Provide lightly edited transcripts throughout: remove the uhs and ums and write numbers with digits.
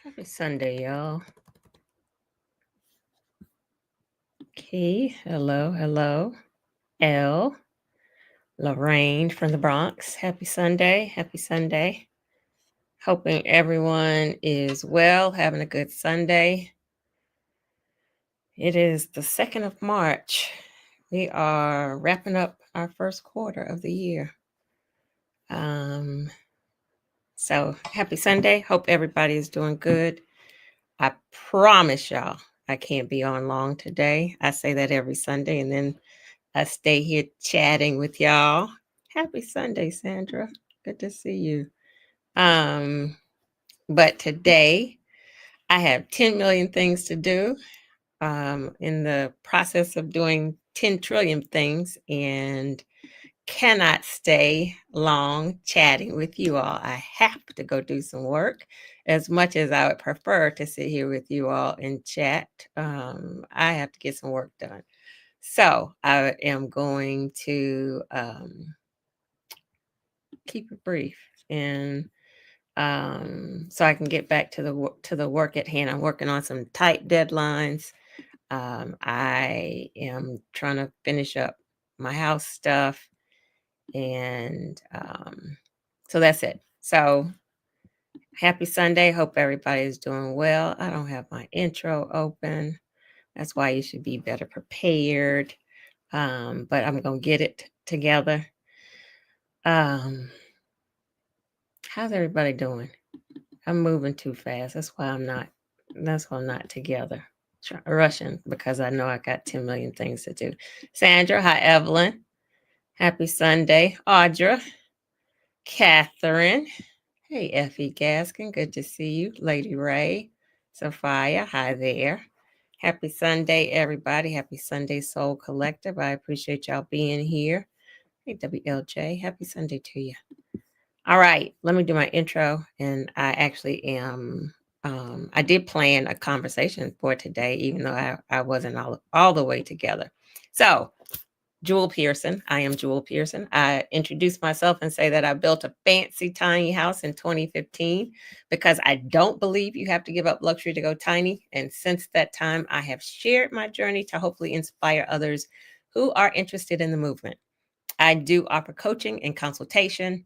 Happy Sunday, y'all. Key, hello. L, Lorraine from the Bronx. Happy Sunday. Hoping everyone is well, having a good Sunday. It is the 2nd of March. We are wrapping up our first quarter of the year. So happy Sunday. Hope everybody is doing good. I promise y'all I can't be on long today. I say that every Sunday, and then I stay here chatting with y'all. Happy Sunday, Sandra. Good to see you. But today I have 10 million things to do. In the process of doing 10 trillion things and cannot stay long chatting with you all. I have to go do some work. As much as I would prefer to sit here with you all and chat, I have to get some work done. So I am going to keep it brief, and so I can get back to the work at hand. I'm working on some tight deadlines. I am trying to finish up my house stuff, and so that's it. So happy Sunday. Hope everybody is doing well. I don't have my intro open. That's why you should be better prepared. But I'm going to get it together. How's everybody doing? I'm moving too fast. That's why I'm not together. Rushing because I know I got 10 million things to do. Sandra, hi Evelyn. Happy Sunday. Audra, Catherine. Hey Effie Gaskin, good to see you. Lady Ray, Sophia, hi there. Happy Sunday, everybody. Happy Sunday, Soul Collective. I appreciate y'all being here. Hey WLJ, happy Sunday to you. All right, let me do my intro. And I actually am, I did plan a conversation for today, even though I wasn't all the way together. So, Jewel Pearson, I am Jewel Pearson. I introduce myself and say that I built a fancy tiny house in 2015 because I don't believe you have to give up luxury to go tiny. And since that time, I have shared my journey to hopefully inspire others who are interested in the movement. I do offer coaching and consultation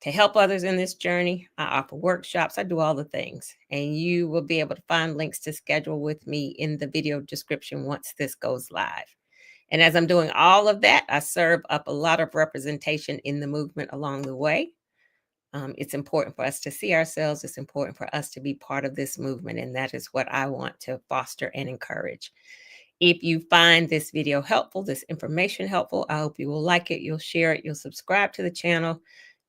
to help others in this journey. I offer workshops. I do all the things. And you will be able to find links to schedule with me in the video description once this goes live. And as I'm doing all of that, I serve up a lot of representation in the movement along the way. It's important for us to see ourselves. It's important for us to be part of this movement. And that is what I want to foster and encourage. If you find this video helpful, this information helpful, I hope you will like it. You'll share it. You'll subscribe to the channel.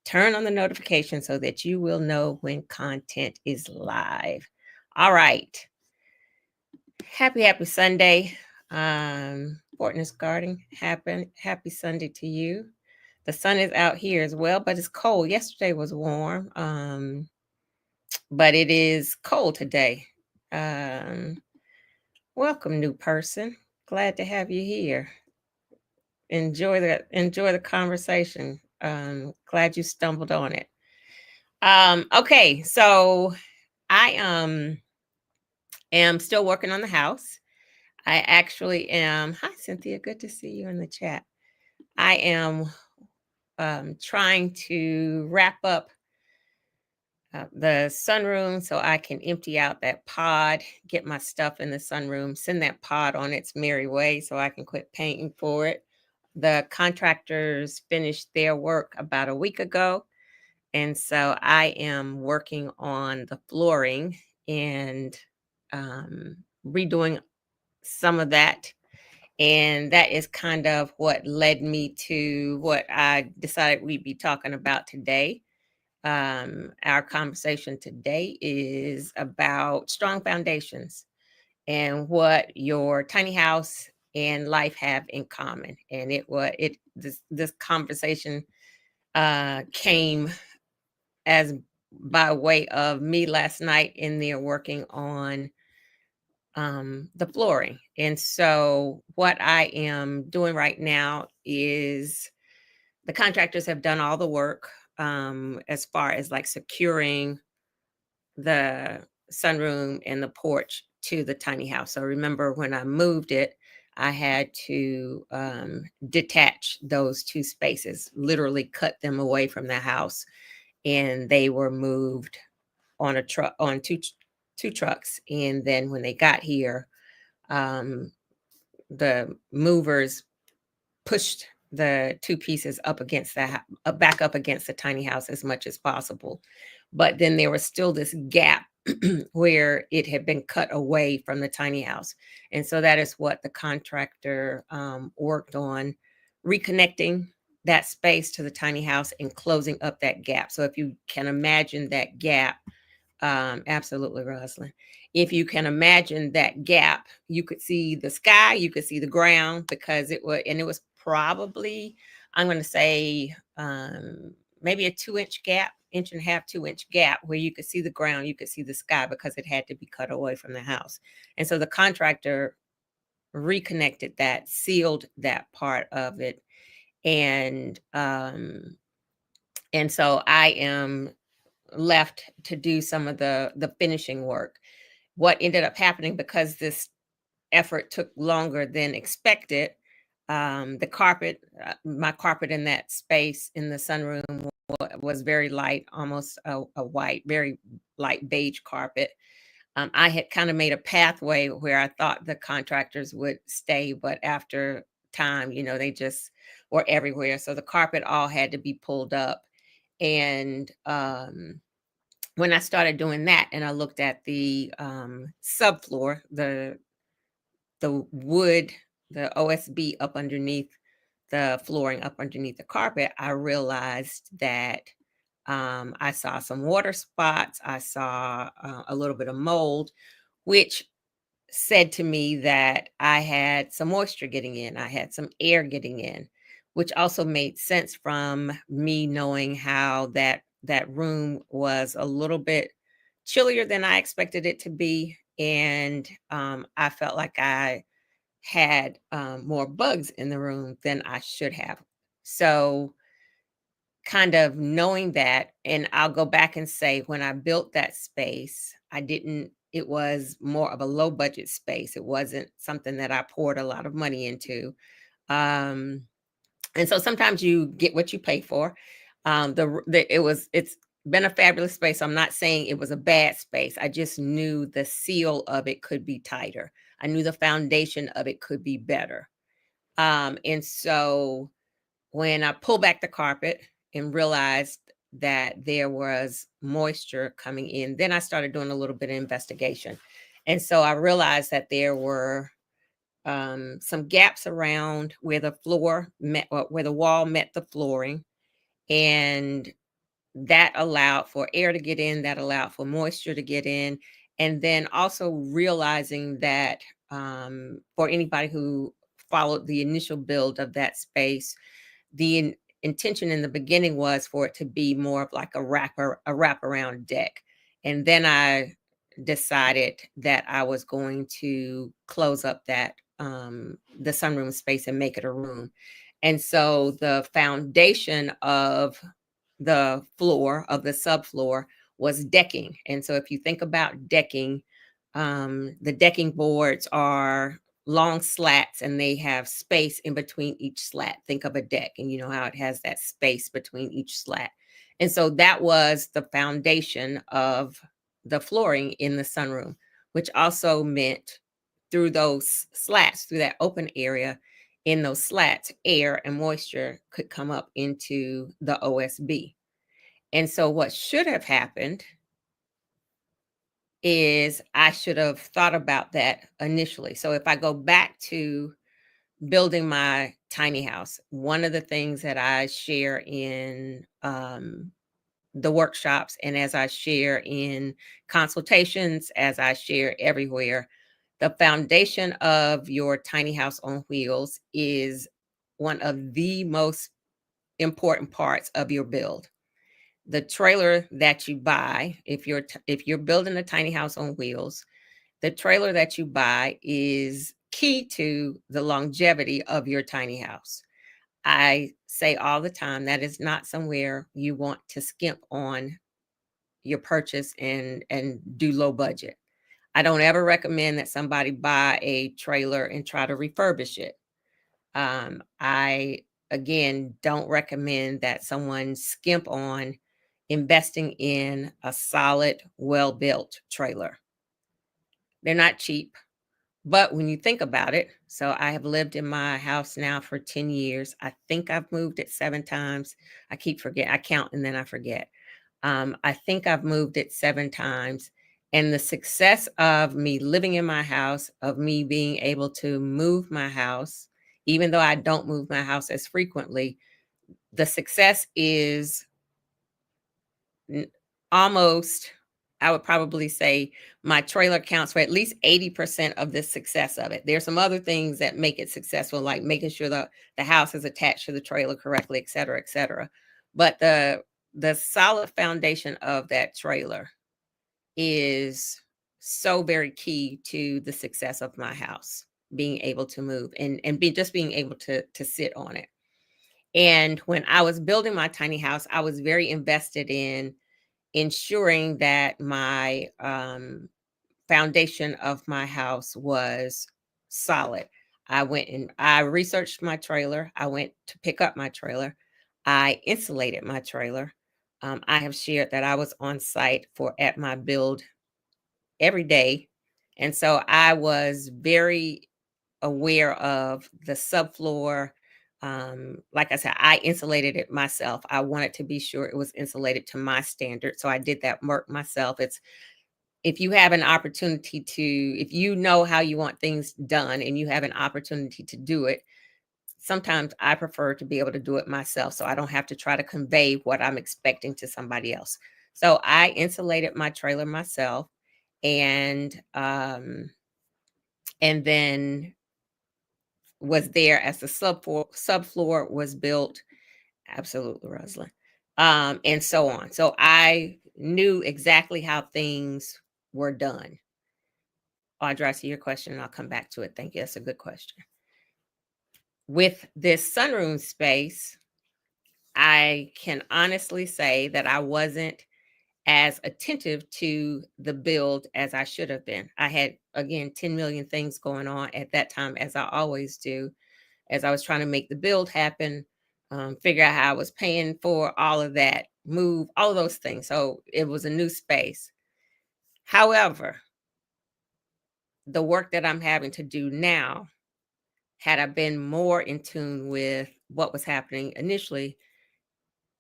Turn on the notification so that you will know when content is live. All right. Happy Sunday. Fortness Garden. Happy Sunday to you. The sun is out here as well, but it's cold. Yesterday was warm. But it is cold today. Welcome, new person. Glad to have you here. Enjoy the conversation. Glad you stumbled on it. Okay, so I am still working on the house. I actually am. Hi, Cynthia. Good to see you in the chat. I am trying to wrap up the sunroom so I can empty out that pod, get my stuff in the sunroom, send that pod on its merry way so I can quit paying for it. The contractors finished their work about a week ago. And so I am working on the flooring and redoing some of that. And that is kind of what led me to what I decided we'd be talking about today. Our conversation today is about strong foundations and what your tiny house and life have in common. And this conversation came as by way of me last night in there working on the flooring. And so what I am doing right now is the contractors have done all the work as far as like securing the sunroom and the porch to the tiny house. So remember when I moved it, I had to detach those two spaces, literally cut them away from the house, and they were moved on a truck, on two trucks. And then when they got here, the movers pushed the two pieces up against that, back up against the tiny house as much as possible. But then there was still this gap where it had been cut away from the tiny house. And so that is what the contractor worked on, reconnecting that space to the tiny house and closing up that gap. So if you can imagine that gap, absolutely, Rosalind. If you can imagine that gap, you could see the sky, you could see the ground, because it was probably, I'm going to say, maybe a 2-inch gap, inch and a half, 2-inch gap, where you could see the ground, you could see the sky, because it had to be cut away from the house. And so the contractor reconnected that, sealed that part of it, and so I am left to do some of the finishing work. What ended up happening, because this effort took longer than expected, the carpet, my carpet in that space in the sunroom was very light, almost a white, very light beige carpet. I had kind of made a pathway where I thought the contractors would stay, but after time, they just were everywhere. So the carpet all had to be pulled up. And when I started doing that, and I looked at the subfloor, the wood, the OSB up underneath the flooring, up underneath the carpet, I realized that I saw some water spots. I saw a little bit of mold, which said to me that I had some moisture getting in. I had some air getting in, which also made sense from me knowing how that room was a little bit chillier than I expected it to be. And I felt like I had more bugs in the room than I should have. So kind of knowing that, and I'll go back and say, when I built that space, it was more of a low budget space. It wasn't something that I poured a lot of money into. Um, and so sometimes you get what you pay for. It's been a fabulous space. I'm not saying it was a bad space. I just knew the seal of it could be tighter. I knew the foundation of it could be better. And so when I pulled back the carpet and realized that there was moisture coming in, then I started doing a little bit of investigation. And so I realized that there were some gaps around where the floor met, or where the wall met the flooring. And that allowed for air to get in, that allowed for moisture to get in. And then also realizing that for anybody who followed the initial build of that space, the intention in the beginning was for it to be more of like a wraparound deck. And then I decided that I was going to close up that the sunroom space and make it a room. And so the foundation of the floor, of the subfloor, was decking. And so if you think about decking, the decking boards are long slats, and they have space in between each slat. Think of a deck, and you know how it has that space between each slat. And so that was the foundation of the flooring in the sunroom, which also meant through those slats, through that open area in those slats, air and moisture could come up into the OSB. And so what should have happened is I should have thought about that initially. So if I go back to building my tiny house, one of the things that I share in the workshops, and as I share in consultations, as I share everywhere, the foundation of your tiny house on wheels is one of the most important parts of your build. The trailer that you buy, if you're building a tiny house on wheels, the trailer that you buy is key to the longevity of your tiny house. I say all the time that is not somewhere you want to skimp on your purchase and do low budget. I don't ever recommend that somebody buy a trailer and try to refurbish it. I, again, don't recommend that someone skimp on investing in a solid, well-built trailer. They're not cheap. But when you think about it, so I have lived in my house now for 10 years. I think I've moved it 7 times. I keep forget. I count and then I forget. I think I've moved it 7 times. And the success of me living in my house, of me being able to move my house, even though I don't move my house as frequently, the success is almost, I would probably say my trailer counts for at least 80% of the success of it. There's some other things that make it successful, like making sure the house is attached to the trailer correctly, et cetera, et cetera. But the solid foundation of that trailer is so very key to the success of my house, being able to move and just being able to sit on it. And when I was building my tiny house, I was very invested in ensuring that my foundation of my house was solid. I went and I researched my trailer. I went to pick up my trailer. I insulated my trailer. I have shared that I was on site at my build every day. And so I was very aware of the subfloor. Like I said, I insulated it myself. I wanted to be sure it was insulated to my standard. So I did that work myself. It's, if you have an opportunity to, if you know how you want things done and you have an opportunity to do it, sometimes I prefer to be able to do it myself so I don't have to try to convey what I'm expecting to somebody else. So I insulated my trailer myself, and then was there as the subfloor was built. Absolutely, Rosalind. And so on. So I knew exactly how things were done. Audra, I see your question and I'll come back to it. Thank you. That's a good question. With this sunroom space, I can honestly say that I wasn't as attentive to the build as I should have been. I had, again, 10 million things going on at that time, as I always do, as I was trying to make the build happen, figure out how I was paying for all of that, move, all of those things. So it was a new space. However, the work that I'm having to do now, had I been more in tune with what was happening initially,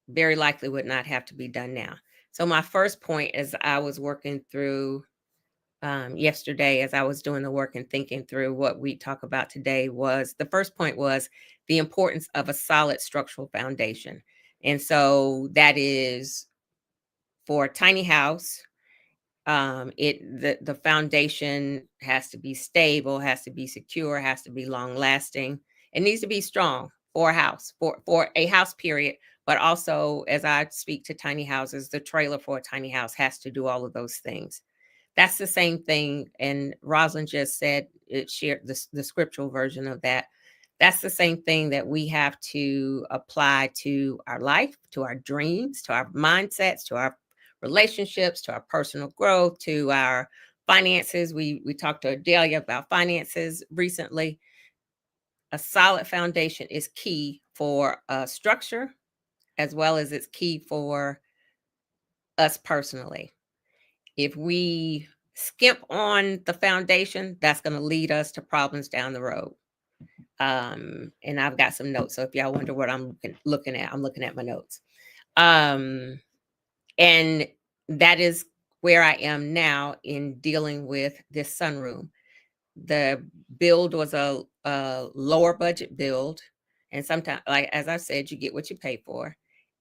very likely would not have to be done now. So my first point, as I was working through yesterday, as I was doing the work and thinking through what we talk about today, was the first point was the importance of a solid structural foundation. And so that is for a tiny house. The foundation has to be stable, has to be secure, has to be long lasting. It needs to be strong for a house, for a house period. But also, as I speak to tiny houses, the trailer for a tiny house has to do all of those things. That's the same thing. And Rosalind just said, it shared the scriptural version of that. That's the same thing that we have to apply to our life, to our dreams, to our mindsets, to our relationships, to our personal growth, to our finances. We talked to Adelia about finances recently. A solid foundation is key for structure, as well as it's key for us personally. If we skimp on the foundation, that's going to lead us to problems down the road. And I've got some notes. So if y'all wonder what I'm looking at, I'm looking at my notes. And that is where I am now in dealing with this sunroom. The build was a lower budget build. And sometimes, like, as I said, you get what you pay for.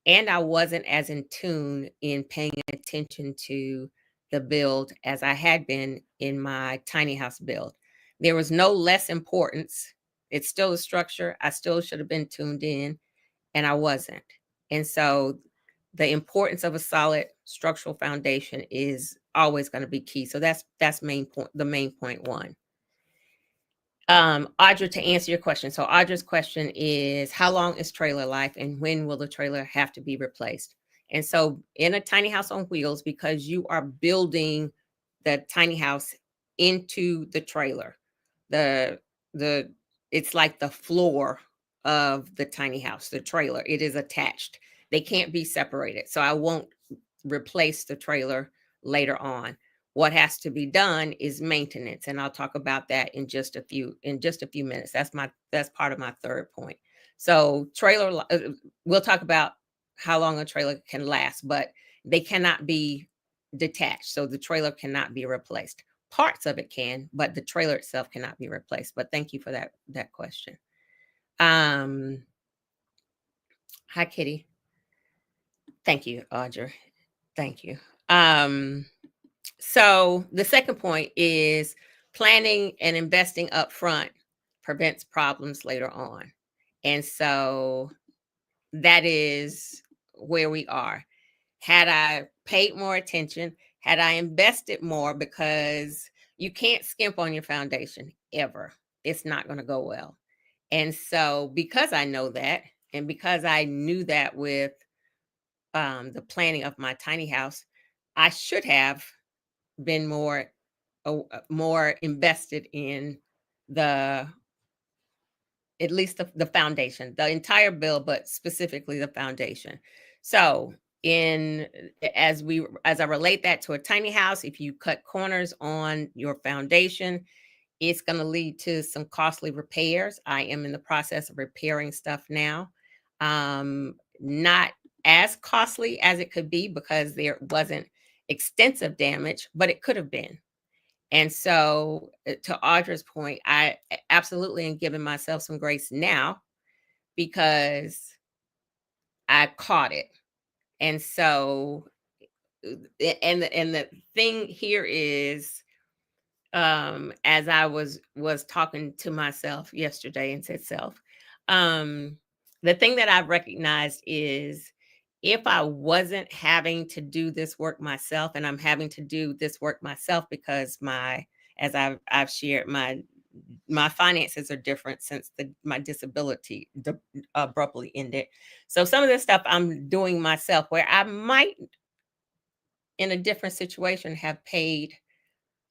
And I wasn't as in tune in paying attention to the build as I had been in my tiny house build. There was no less importance. It's still a structure. I still should have been tuned in, and I wasn't. And so the importance of a solid structural foundation is always going to be key. So that's the main point one. Audra, to answer your question. So Audra's question is, how long is trailer life and when will the trailer have to be replaced? And so in a tiny house on wheels, because you are building the tiny house into the trailer, the the it's like the floor of the tiny house, the trailer. It is attached. They can't be separated. So I won't replace the trailer later on. What has to be done is maintenance, and I'll talk about that in just a few minutes. That's part of my third point. So we'll talk about how long a trailer can last, but they cannot be detached. So the trailer cannot be replaced. Parts of it can, but the trailer itself cannot be replaced. But thank you for that question. Hi Kitty. Thank you, Audrey. Thank you. So the second point is planning and investing up front prevents problems later on. And so that is where we are. Had I paid more attention, had I invested more, because you can't skimp on your foundation ever. It's not going to go well. And so because I know that, and because I knew that with the planning of my tiny house, I should have been more invested in the at least the foundation, the entire bill, but specifically the foundation. So in as I relate that to a tiny house, if you cut corners on your foundation, it's going to lead to some costly repairs. I am in the process of repairing stuff now. Not as costly as it could be because there wasn't extensive damage, but it could have been. And so, to Audra's point, I absolutely am giving myself some grace now because I caught it. And so, and the thing here is, as I was talking to myself yesterday and said self, the thing that I've recognized is if I wasn't having to do this work myself, and I'm having to do this work myself because as I've shared, my finances are different since my disability abruptly ended. So some of this stuff I'm doing myself, where I might, in a different situation, have paid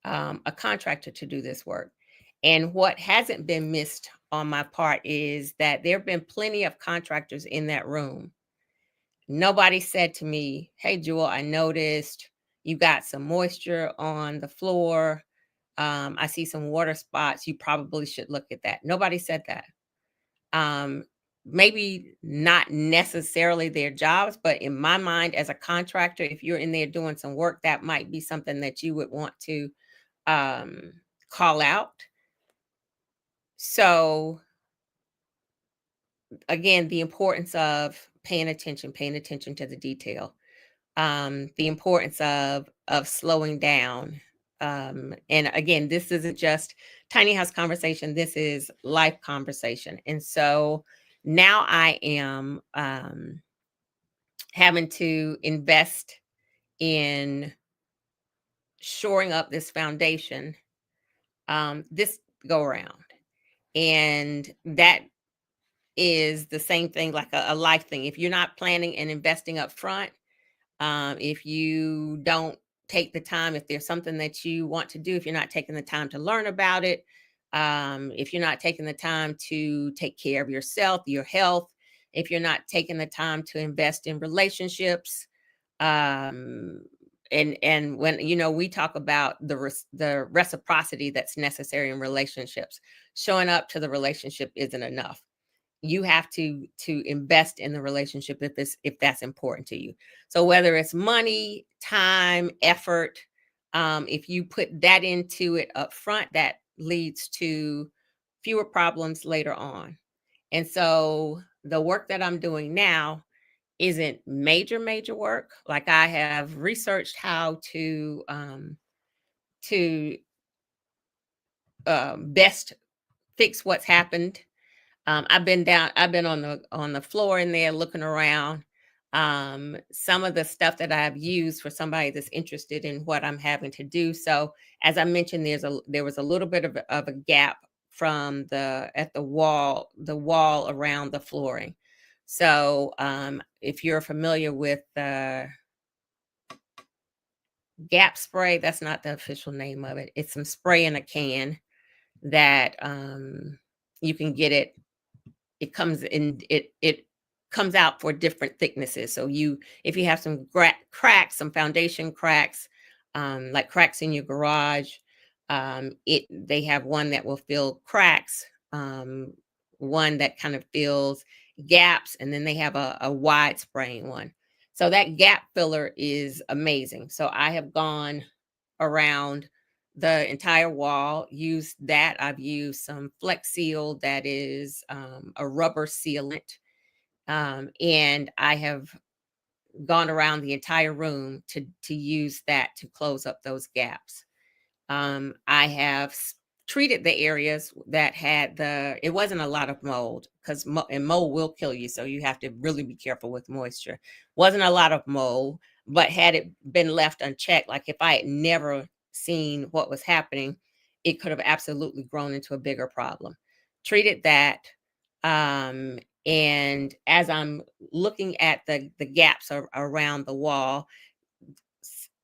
a contractor to do this work. And what hasn't been missed on my part is that there have been plenty of contractors in that room. Nobody said to me, "Hey, Jewel, I noticed you got some moisture on the floor. I see some water spots. You probably should look at that." Nobody said that. Um, Maybe not necessarily their jobs, but in my mind, as a contractor, if you're in there doing some work, that might be something that you would want to um, call out. So again, the importance of paying attention to the detail, the importance of slowing down. And again, this isn't just tiny house conversation. This is life conversation. And so now I am having to invest in shoring up this foundation this go around. And that is the same thing, like a life thing. If you're not planning and investing up front, if you don't take the time, if there's something that you want to do, if you're not taking the time to learn about it, if you're not taking the time to take care of yourself, your health, if you're not taking the time to invest in relationships, um, and when we talk about the reciprocity that's necessary in relationships, showing up to the relationship isn't enough. You have to invest in the relationship if that's important to you. So whether it's money, time, effort, if you put that into it up front, that leads to fewer problems later on. And so the work that I'm doing now isn't major work. Like, I have researched how to best fix what's happened. I've been on the floor in there looking around. Some of the stuff that I've used for somebody that's interested in what I'm having to do. So as I mentioned, there was a little bit of a gap from the wall around the flooring. So if you're familiar with Gap spray, that's not the official name of it. It's some spray in a can that you can get it. It comes in it comes out for different thicknesses. So if you have some cracks, some foundation cracks, like cracks in your garage, they have one that will fill cracks, one that kind of fills gaps, and then they have a wide spraying one. So that gap filler is amazing. So I have gone around the entire wall, used that. I've used some Flex Seal that is a rubber sealant. And I have gone around the entire room to use that to close up those gaps. I have treated the areas that had it wasn't a lot of mold, because mold will kill you. So you have to really be careful with moisture. Wasn't a lot of mold, but had it been left unchecked, like if I had never seen what was happening, it could have absolutely grown into a bigger problem. Treated that. And as I'm looking at the gaps around the wall,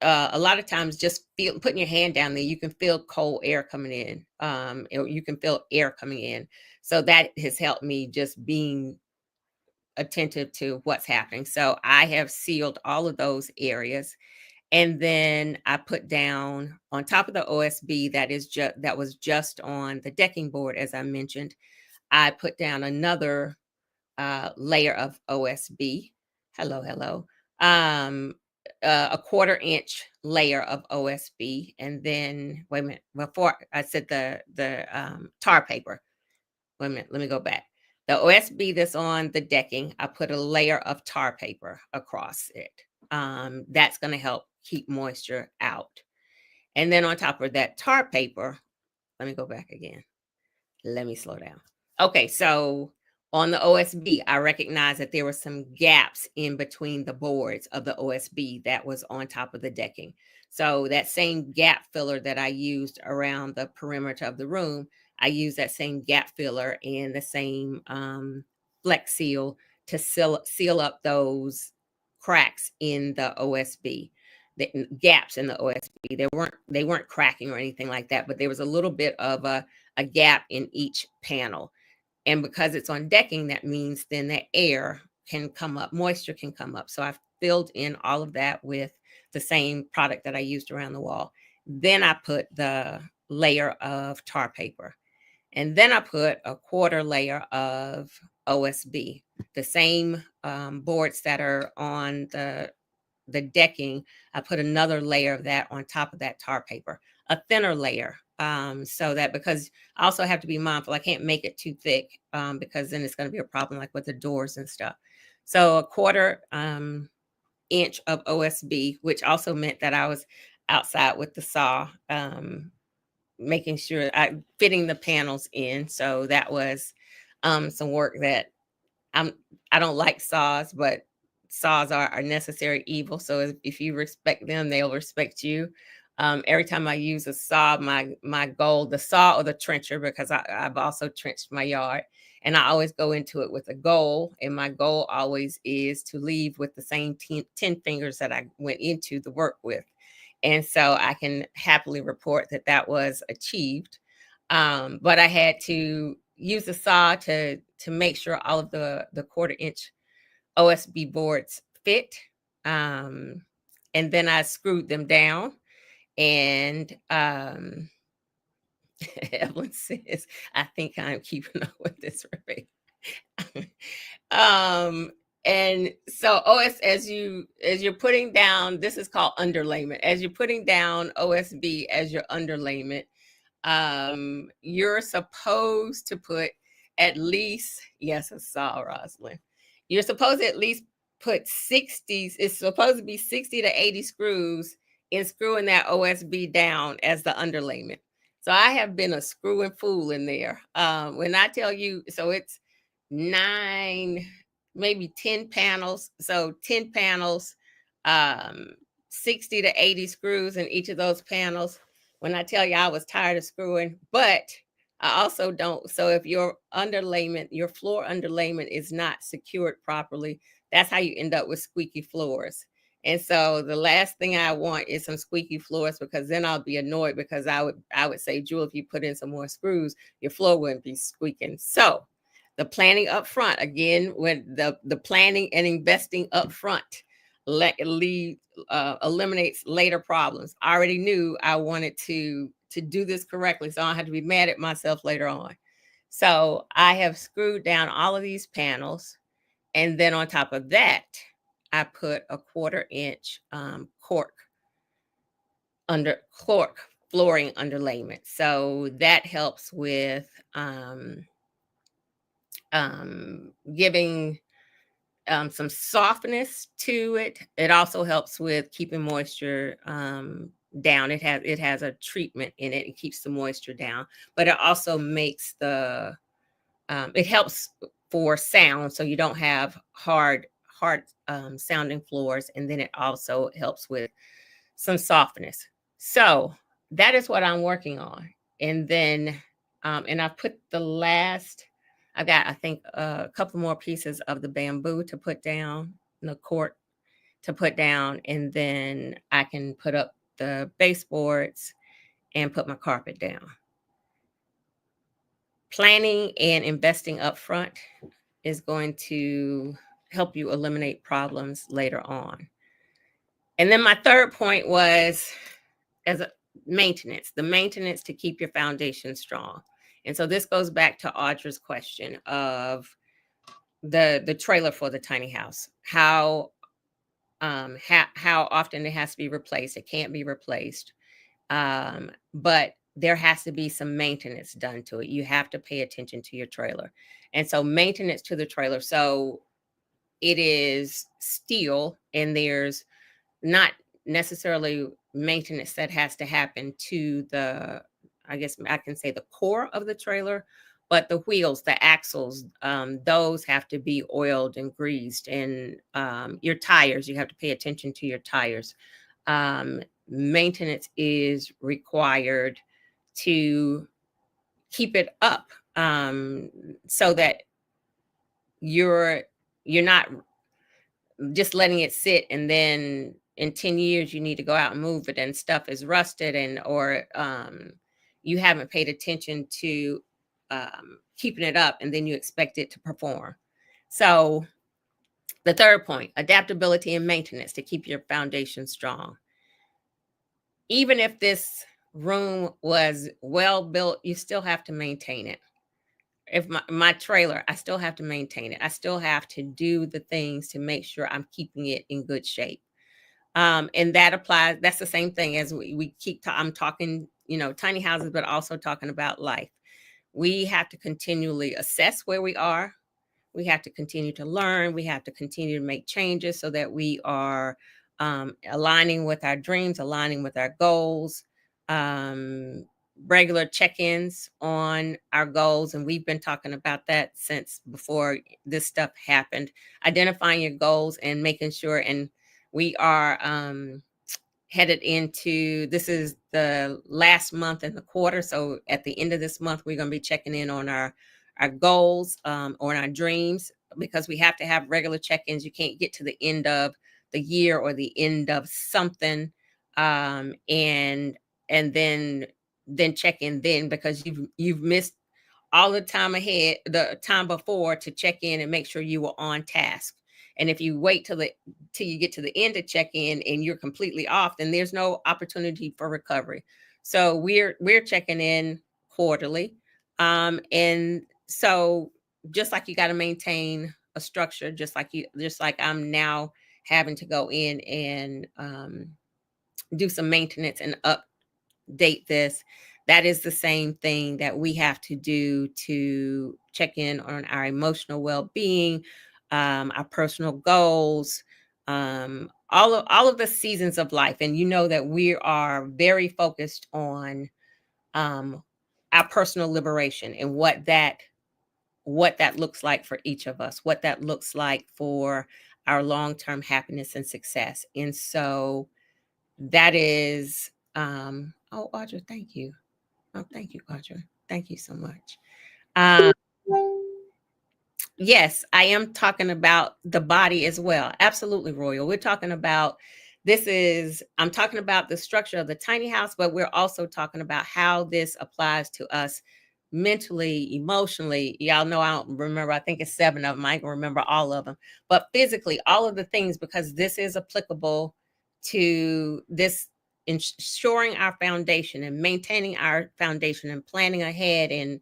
a lot of times just putting your hand down there, you can feel cold air coming in. You can feel air coming in. So that has helped me just being attentive to what's happening. So I have sealed all of those areas. And then I put down on top of the OSB that was just on the decking board, as I mentioned, I put down another layer of OSB. Hello, hello. A 1/4 inch layer of OSB, and then wait a minute. Before I said the tar paper. Wait a minute. Let me go back. The OSB that's on the decking, I put a layer of tar paper across it. That's going to help keep moisture out. And then on top of that tar paper, let me go back again. Let me slow down. Okay, so on the OSB, I recognized that there were some gaps in between the boards of the OSB that was on top of the decking. So that same gap filler that I used around the perimeter of the room, I used that same gap filler and the same Flex Seal to seal up those cracks in the OSB, the gaps in the OSB. They weren't cracking or anything like that, but there was a little bit of a gap in each panel. And because it's on decking, that means then the air can come up, moisture can come up. So I've filled in all of that with the same product that I used around the wall. Then I put the layer of tar paper. And then I put a 1/4 layer of OSB, the same boards that are on the decking. I put another layer of that on top of that tar paper, a thinner layer. So that, because I also have to be mindful, I can't make it too thick, because then it's going to be a problem, like with the doors and stuff. So a 1/4 inch of OSB, which also meant that I was outside with the saw, making sure fitting the panels in. So that was some work that I don't like saws, but saws are necessary evil. So if you respect them, they'll respect you. Every time I use a saw, my goal, the saw or the trencher, because I've also trenched my yard, and I always go into it with a goal. And my goal always is to leave with the same 10 fingers that I went into the work with. And so I can happily report that that was achieved. But I had to use the saw to make sure all of the 1/4 inch OSB boards fit. And then I screwed them down. And Evelyn says, I think I'm keeping up with this, Rebecca. And so as you're putting down, this is called underlayment. As you're putting down OSB as your underlayment, you're supposed to put at least, yes, I saw Rosalind. You're supposed to at least put 60s. It's supposed to be 60 to 80 screws in screwing that OSB down as the underlayment. So I have been a screwing fool in there. When I tell you, so it's 9, maybe 10 panels. So 10 panels, 60 to 80 screws in each of those panels. When I tell you I was tired of screwing, but I also don't. So if your underlayment, your floor underlayment is not secured properly, that's how you end up with squeaky floors. And so the last thing I want is some squeaky floors, because then I'll be annoyed, because I would say, Jewel, if you put in some more screws, your floor wouldn't be squeaking. So the planning up front, again, when the planning and investing up front eliminates later problems. I already knew I wanted to do this correctly, so I don't have to be mad at myself later on. So I have screwed down all of these panels, and then on top of that, I put a 1/4 inch cork flooring underlayment. So that helps with giving some softness to it. It also helps with keeping moisture down. It has a treatment in it. It keeps the moisture down, but it also makes it helps for sound, so you don't have hard sounding floors, and then it also helps with some softness. So that is what I'm working on. And then and I put the last, I got, I think, a couple more pieces of the bamboo to put down, the cork to put down, and then I can put up the baseboards and put my carpet down. Planning and investing up front is going to help you eliminate problems later on. And then my third point was as a the maintenance to keep your foundation strong. And so this goes back to Audra's question of the trailer for the tiny house. How often it has to be replaced. It can't be replaced. But there has to be some maintenance done to it. You have to pay attention to your trailer. And so maintenance to the trailer. So it is steel, and there's not necessarily maintenance that has to happen to I guess I can say, the core of the trailer, but the wheels, the axles, those have to be oiled and greased. And your tires, you have to pay attention to your tires. Maintenance is required to keep it up, so that you're not just letting it sit, and then in 10 years you need to go out and move it, and stuff is rusted, and or you haven't paid attention to keeping it up, and then you expect it to perform. So the third point, adaptability and maintenance to keep your foundation strong. Even if this room was well built, you still have to maintain it. If my trailer, I still have to maintain it. I still have to do the things to make sure I'm keeping it in good shape. And that applies, that's the same thing as we keep, I'm talking, tiny houses, but also talking about life. We have to continually assess where we are. We have to continue to learn. We have to continue to make changes so that we are aligning with our dreams, aligning with our goals, regular check-ins on our goals. And we've been talking about that since before this stuff happened, identifying your goals and making sure. And we are headed into, this is the last month in the quarter. So at the end of this month, we're going to be checking in on our goals, on our dreams, because we have to have regular check-ins. You can't get to the end of the year or the end of something and then check in then, because you've missed all the time ahead, the time before, to check in and make sure you were on task. And if you wait till you get to the end to check in and you're completely off, then there's no opportunity for recovery. So we're checking in quarterly. And so just like you got to maintain a structure, just like I'm now having to go in and do some maintenance and update this. That is the same thing that we have to do to check in on our emotional well-being, our personal goals, all of the seasons of life. And you know that we are very focused on our personal liberation and what that looks like for each of us, what that looks like for our long-term happiness and success. And so that is, oh, Audra, thank you. Oh, thank you, Audra. Thank you so much. Um, yes, I am talking about the body as well. Absolutely, Royal. We're talking about I'm talking about the structure of the tiny house, but we're also talking about how this applies to us mentally, emotionally. Y'all know I don't remember, I think it's 7 of them. I can remember all of them, but physically, all of the things, because this is applicable to this ensuring our foundation and maintaining our foundation and planning ahead and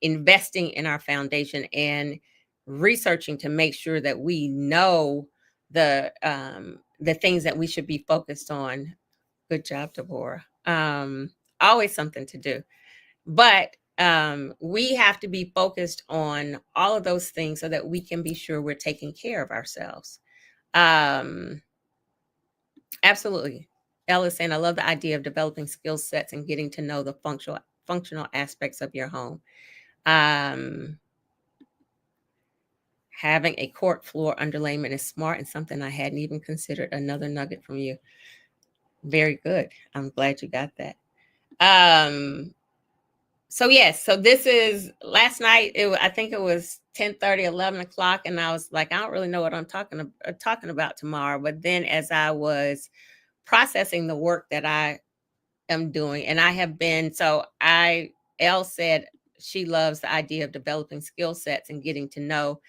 investing in our foundation and researching to make sure that we know the things that we should be focused on. Good job, Deborah. Always something to do, but we have to be focused on all of those things so that we can be sure we're taking care of ourselves. Um, Absolutely. Elle is saying, I love the idea of developing skill sets and getting to know the functional aspects of your home. Um, Having a court floor underlayment is smart and something I hadn't even considered. Another nugget from you. Very good. I'm glad you got that. So yes, so this is last night. I think it was 10:30, 11 o'clock, and I was like, I don't really know what I'm talking about tomorrow. But then as I was processing the work that I am doing, and I have been, Elle said she loves the idea of developing skill sets and getting to know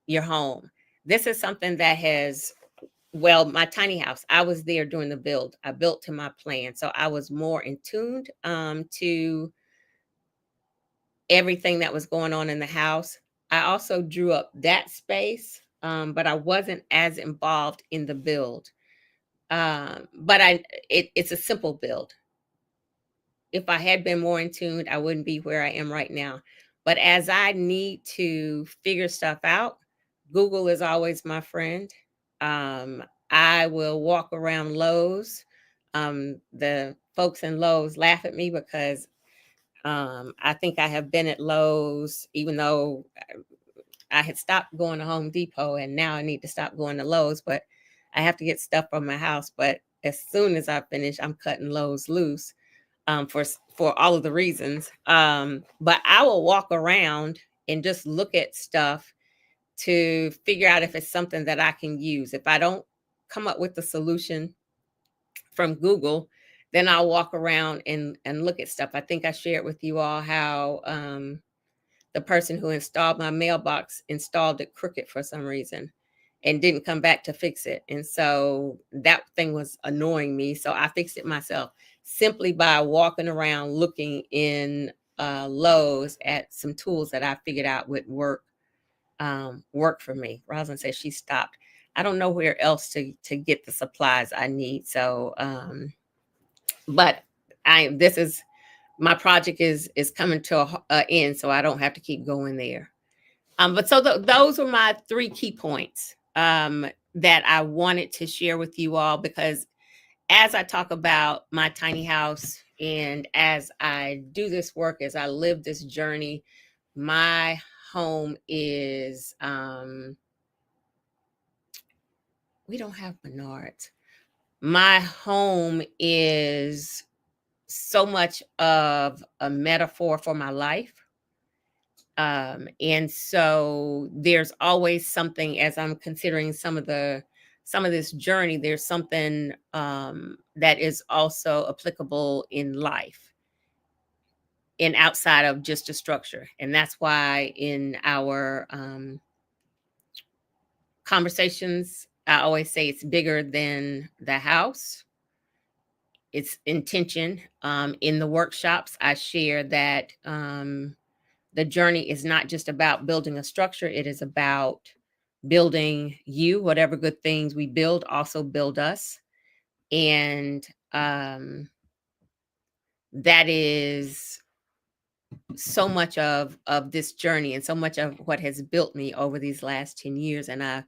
your home. This is something that has, well, my tiny house, I was there during the build. I built to my plan. So I was more in tuned to everything that was going on in the house. I also drew up that space, but I wasn't as involved in the build. But it's a simple build. If I had been more in tune, I wouldn't be where I am right now. But as I need to figure stuff out, Google is always my friend. I will walk around Lowe's. The folks in Lowe's laugh at me because I think I have been at Lowe's, even though I had stopped going to Home Depot, and now I need to stop going to Lowe's, but I have to get stuff from my house. But as soon as I finish, I'm cutting Lowe's loose for all of the reasons. But I will walk around and just look at stuff to figure out if it's something that I can use. If I don't come up with the solution from Google, then I'll walk around and look at stuff. I think I shared with you all how the person who installed my mailbox installed it crooked for some reason and didn't come back to fix it. And so that thing was annoying me. So I fixed it myself simply by walking around looking in Lowe's at some tools that I figured out would work for me. Rosalind says she stopped. I don't know where else to get the supplies I need. So but this is my project is coming to a end, so I don't have to keep going there. But so those were my 3 key points that I wanted to share with you all, because as I talk about my tiny house and as I do this work, as I live this journey, my home is we don't have Menards. My home is so much of a metaphor for my life. And so there's always something, as I'm considering some of this journey, there's something that is also applicable in life and outside of just a structure. And that's why in our conversations, I always say it's bigger than the house. It's intention. In the workshops, I share that the journey is not just about building a structure. It is about building you. Whatever good things we build also build us. And that is so much of this journey and so much of what has built me over these last 10 years. And I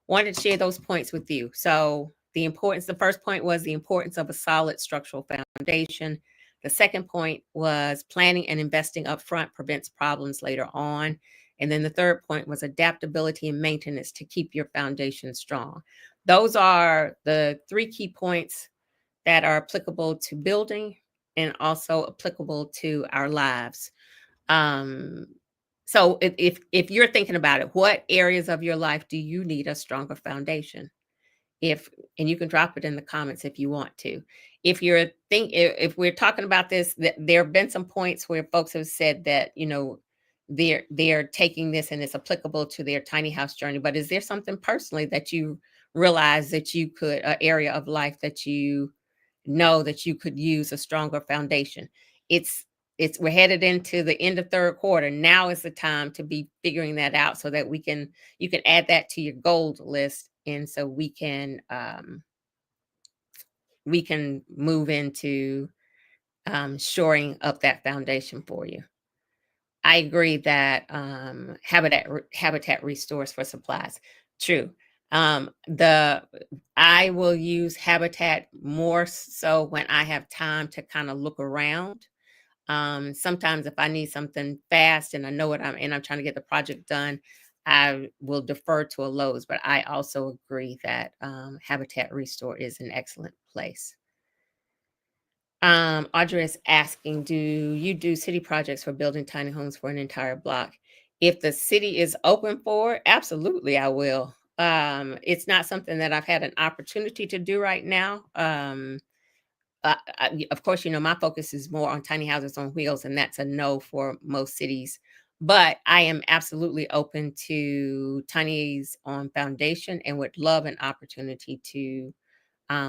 wanted to share those points with you. So the first point was the importance of a solid structural foundation. The second point was planning and investing upfront prevents problems later on. And then the third point was adaptability and maintenance to keep your foundation strong. Those are the 3 key points that are applicable to building and also applicable to our lives. Um, so if you're thinking about it, what areas of your life do you need a stronger foundation? If and you can drop it in the comments if you want to. If you're if we're talking about this, that there have been some points where folks have said that, they're taking this and it's applicable to their tiny house journey. But is there something personally that you realize that you could, an area of life that you know that you could use a stronger foundation? It's we're headed into the end of third quarter. Now is the time to be figuring that out so that you can add that to your gold list, and so we can move into shoring up that foundation for you. I agree that habitat restores for supplies. True. The I will use habitat more so when I have time to kind of look around. Sometimes if I need something fast and I know what I'm trying to get the project done, I will defer to a Lowe's. But I also agree that Habitat Restore is an excellent place. Audrey is asking, do you do city projects for building tiny homes for an entire block? If the city is open for it, absolutely I will. It's not something that I've had an opportunity to do right now. Of course, my focus is more on tiny houses on wheels, and that's a no for most cities. But I am absolutely open to tinies on foundation and would love an opportunity to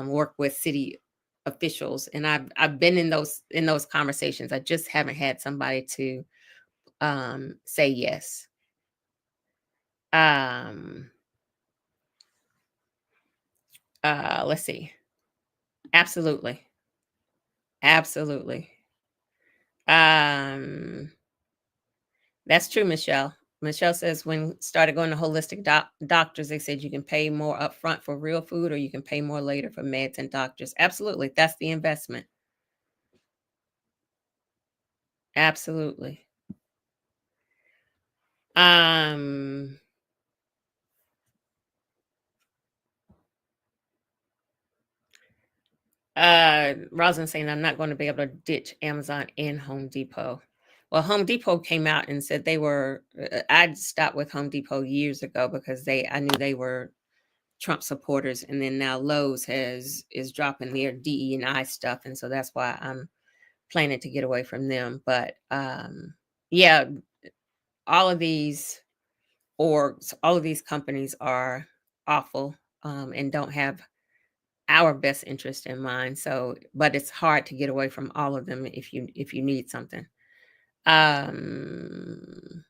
work with city officials. And I've been in those conversations. I just haven't had somebody to say yes. Um, let's see. Absolutely, absolutely. Um, That's true, Michelle. Michelle says when started going to holistic doctors, they said you can pay more upfront for real food or you can pay more later for meds and doctors. Absolutely. That's the investment. Absolutely. Um Rosalind saying I'm not going to be able to ditch Amazon and Home Depot. Well, Home Depot came out and said they were I'd stopped with Home Depot years ago because I knew they were Trump supporters, and then now Lowe's is dropping their DE and I stuff, and so that's why I'm planning to get away from them. But yeah, all of these orgs, all of these companies are awful and don't have our best interest in mind. So, but it's hard to get away from all of them if you need something. Um,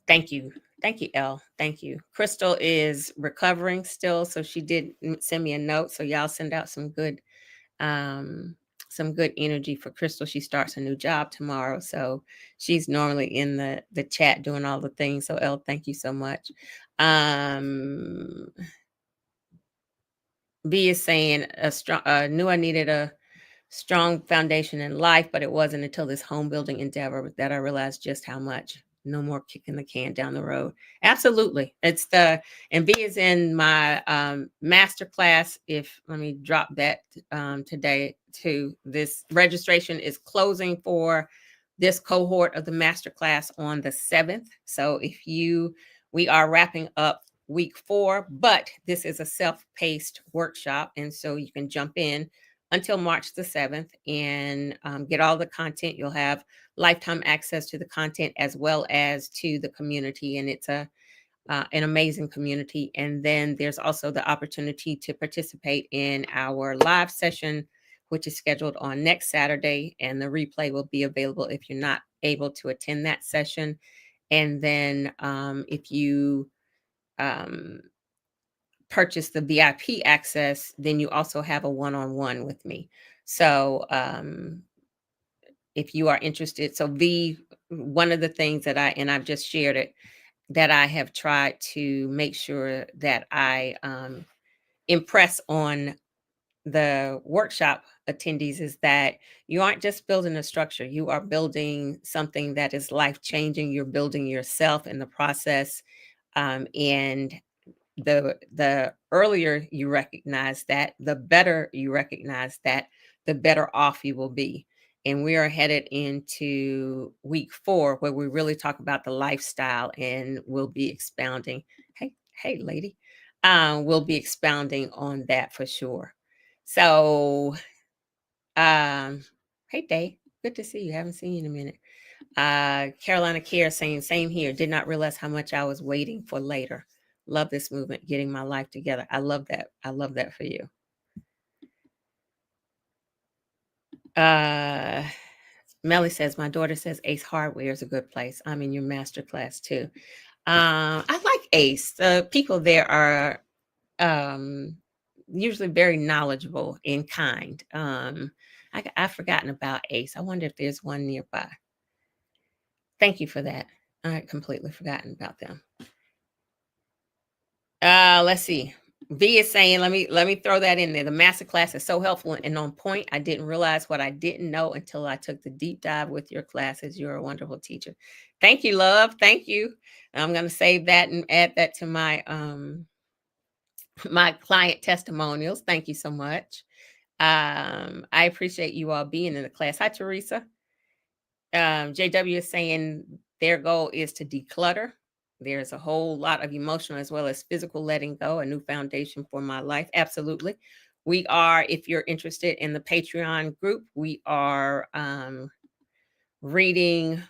Thank you. Thank you, Elle. Thank you. Crystal is recovering still, so she did send me a note. So y'all send out um some good energy for Crystal. She starts a new job tomorrow. So she's normally in the chat doing all the things. So Elle, thank you so much. B is saying knew I needed a strong foundation in life, but it wasn't until this home building endeavor that I realized just how much. No more kicking the can down the road. Absolutely. And B is in my master class. If let me drop that today too. This registration is closing for this cohort of the master class on the 7th. So we are wrapping up week 4, but this is a self-paced workshop. And so you can jump in until March the 7th and get all the content. You'll have lifetime access to the content as well as to the community. And it's an amazing community. And then there's also the opportunity to participate in our live session, which is scheduled on next Saturday. And the replay will be available if you're not able to attend that session. And then if you purchase the VIP access, then you also have a one-on-one with me. So if you are interested, one of the things that I've just shared it, that I have tried to make sure that I impress on the workshop attendees is that you aren't just building a structure, you are building something that is life changing. You're building yourself in the process. And the earlier you recognize that, the better you recognize that, the better off you will be. And we are headed into week 4 where we really talk about the lifestyle, and we'll be expounding. Hey, lady. We'll be expounding on that for sure. So, um, hey, Day. Good to see you. Haven't seen you in a minute. Carolina Care saying, same here. Did not realize how much I was waiting for later. Love this movement, getting my life together. I love that. I love that for you. Melly says, my daughter says Ace Hardware is a good place. I'm in your master class too. I like Ace. The people there are usually very knowledgeable and kind. I've forgotten about Ace. I wonder if there's one nearby. Thank you for that. I had completely forgotten about them. Let's see. V is saying, let me throw that in there. The master class is so helpful and on point. I didn't realize what I didn't know until I took the deep dive with your classes. You're a wonderful teacher. Thank you, love. Thank you. I'm gonna save that and add that to my my client testimonials. Thank you so much. I appreciate you all being in the class. Hi, Teresa. JW is saying their goal is to declutter. There's a whole lot of emotional as well as physical letting go, a new foundation for my life. Absolutely. We are, if you're interested in the Patreon group, we are reading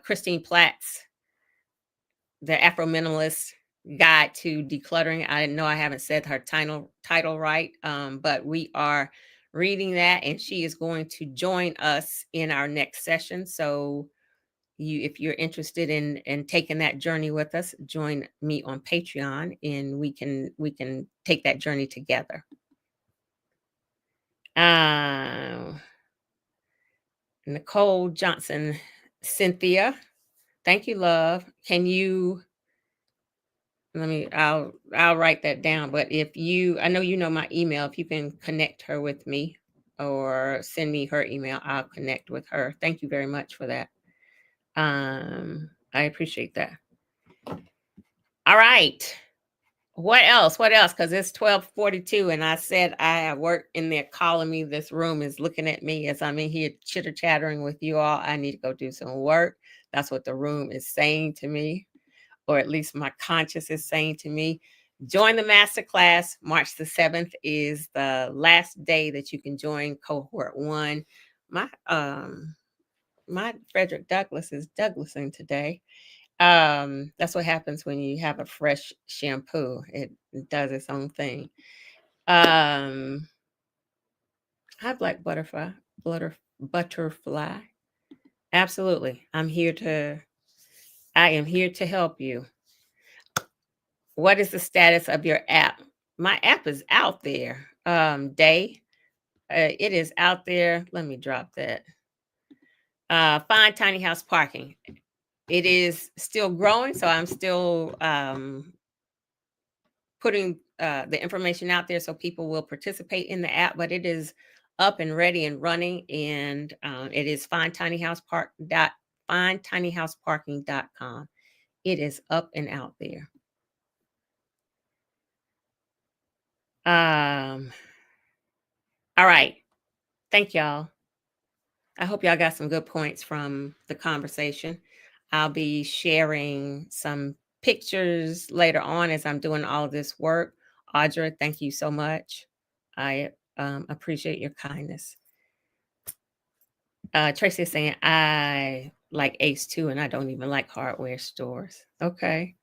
Christine Platt's The Afro Minimalist Guide to Decluttering. I know I haven't said her title right, but we are reading that, and she is going to join us in our next session. So if you're interested in taking that journey with us, join me on Patreon, and we can take that journey together. Nicole Johnson, Cynthia, thank you, love. Can you I'll write that down, but I know you know my email, if you can connect her with me or send me her email, I'll connect with her. Thank you very much for that. I appreciate that. All right. What else? Because it's 12:42, and I said I have work in there calling me. This room is looking at me as I'm in here chitter-chattering with you all. I need to go do some work. That's what the room is saying to me, or at least my conscience is saying to me. Join the masterclass. March the 7th is the last day that you can join cohort 1. My Frederick Douglass is Douglasing today. That's what happens when you have a fresh shampoo. It does its own thing. Hi, Black Butterfly. Absolutely. I am here to help you. What is the status of your app? My app is out there. Day. It is out there. Let me drop that. Find tiny house parking. It is still growing, so I'm still putting the information out there so people will participate in the app, but it is up and ready and running, and it is findtinyhouseparking.com. It is up and out there. All right. Thank y'all. I hope y'all got some good points from the conversation. I'll be sharing some pictures later on as I'm doing all of this work. Audra, thank you so much. I appreciate your kindness. Tracy is saying, I like Ace too, and I don't even like hardware stores. Okay.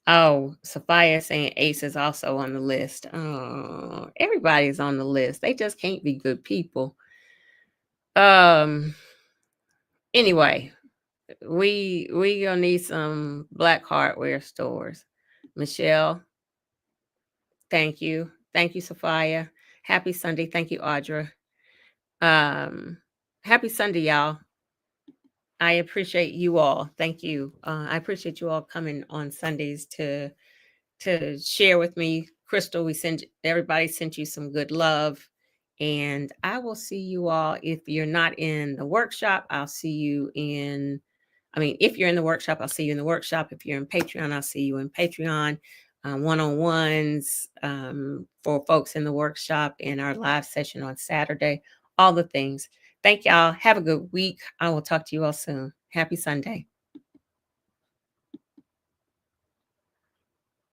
Oh, Sophia saying Ace is also on the list. Oh, everybody's on the list. They just can't be good people. Anyway, we gonna need some Black hardware stores. Michelle, thank you. Thank you, Sophia. Happy Sunday. Thank you, Audra. Happy Sunday, y'all. I appreciate you all. Thank you. I appreciate you all coming on Sundays to share with me. Crystal, everybody sent you some good love. And I will see you all. If you're not in the workshop, I'll see you in I mean, if you're in the workshop, I'll see you in the workshop. If you're in Patreon, I'll see you in Patreon. One-on-ones for folks in the workshop, in our live session on Saturday, all the things. Thank y'all. Have a good week. I will talk to you all soon. Happy Sunday.